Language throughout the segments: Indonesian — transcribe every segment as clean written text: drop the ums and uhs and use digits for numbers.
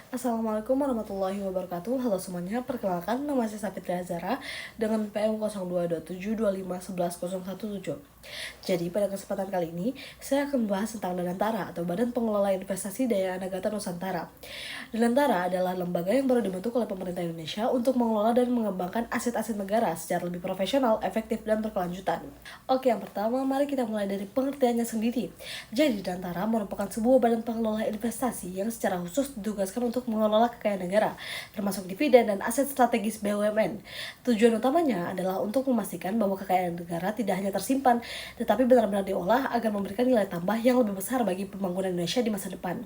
Assalamualaikum warahmatullahi wabarakatuh. Halo semuanya, perkenalkan nama saya Safitri Azara dengan PM 022725111017. Jadi pada kesempatan kali ini saya akan membahas tentang Danantara atau Badan Pengelola Investasi Daya Anagata Nusantara. Danantara adalah lembaga yang baru dibentuk oleh pemerintah Indonesia untuk mengelola dan mengembangkan aset-aset negara secara lebih profesional, efektif, dan berkelanjutan. Oke, yang pertama mari kita mulai dari pengertiannya sendiri. Jadi Danantara merupakan sebuah badan pengelola investasi yang secara khusus ditugaskan untuk mengelola kekayaan negara, termasuk dividen dan aset strategis BUMN. Tujuan utamanya adalah untuk memastikan bahwa kekayaan negara tidak hanya tersimpan, tetapi benar-benar diolah agar memberikan nilai tambah yang lebih besar bagi pembangunan Indonesia di masa depan.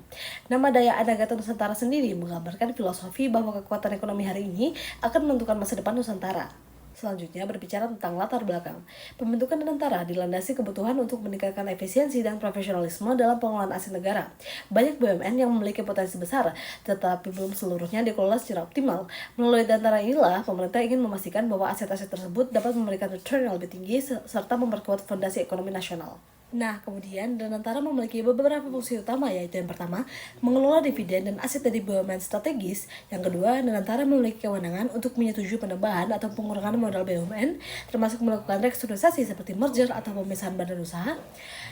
Nama Daya Anagata Nusantara sendiri menggambarkan filosofi bahwa kekuatan ekonomi hari ini akan menentukan masa depan Nusantara. Selanjutnya berbicara tentang latar belakang. Pembentukan Danantara dilandasi kebutuhan untuk meningkatkan efisiensi dan profesionalisme dalam pengelolaan aset negara. Banyak BUMN yang memiliki potensi besar, tetapi belum seluruhnya dikelola secara optimal. Melalui Danantara inilah, pemerintah ingin memastikan bahwa aset-aset tersebut dapat memberikan return yang lebih tinggi serta memperkuat fondasi ekonomi nasional. Nah, kemudian Danantara memiliki beberapa fungsi utama, yaitu yang pertama, mengelola dividen dan aset dari BUMN strategis. Yang kedua, Danantara memiliki kewenangan untuk menyetujui penambahan atau pengurangan modal BUMN, termasuk melakukan restrukturisasi seperti merger atau pemisahan badan usaha.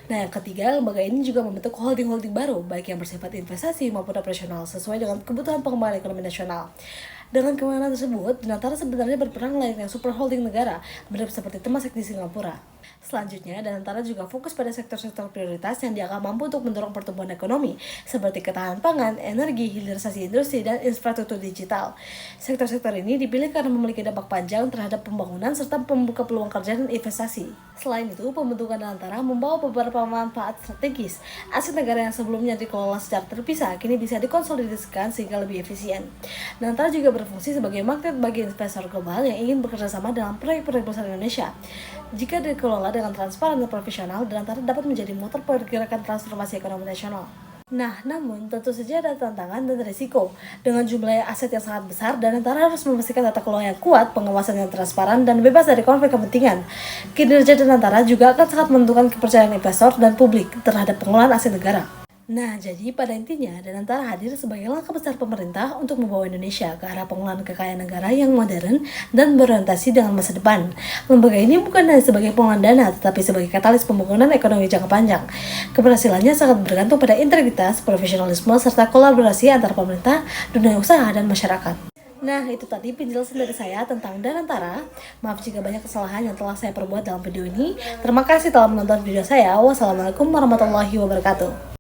Nah, yang ketiga, lembaga ini juga membentuk holding-holding baru, baik yang bersifat investasi maupun operasional, sesuai dengan kebutuhan pengembangan ekonomi nasional. Dengan kewenangan tersebut, Danantara sebenarnya berperan layaknya super holding negara, mirip seperti Temasek di Singapura. Selanjutnya, Danantara juga fokus pada sektor-sektor prioritas yang dianggap mampu untuk mendorong pertumbuhan ekonomi, seperti ketahanan pangan, energi, hilirisasi industri, dan infrastruktur digital. Sektor-sektor ini dipilih karena memiliki dampak panjang terhadap pembangunan serta membuka peluang kerja dan investasi. Selain itu, pembentukan Danantara membawa beberapa manfaat strategis. Aset negara yang sebelumnya dikelola secara terpisah, kini bisa dikonsolidasikan sehingga lebih efisien. Danantara juga berfungsi sebagai magnet bagi investor global yang ingin bekerjasama dalam proyek-proyek besar Indonesia. Jika dikelola dengan transparan dan profesional, Danantara dapat menjadi motor pergerakan transformasi ekonomi nasional. Nah, namun tentu saja ada tantangan dan risiko. Dengan jumlah aset yang sangat besar, Danantara harus memastikan tata kelola yang kuat, pengawasan yang transparan, dan bebas dari konflik kepentingan. Kinerja Danantara juga akan sangat menentukan kepercayaan investor dan publik terhadap pengelolaan aset negara. Nah, jadi pada intinya, Danantara hadir sebagai langkah besar pemerintah untuk membawa Indonesia ke arah pengelolaan kekayaan negara yang modern dan berorientasi dengan masa depan. Lembaga ini bukan hanya sebagai pengelola dana, tetapi sebagai katalis pembangunan ekonomi jangka panjang. Keberhasilannya sangat bergantung pada integritas, profesionalisme, serta kolaborasi antara pemerintah, dunia usaha, dan masyarakat. Nah, itu tadi penjelasan dari saya tentang Danantara. Maaf jika banyak kesalahan yang telah saya perbuat dalam video ini. Terima kasih telah menonton video saya. Wassalamualaikum warahmatullahi wabarakatuh.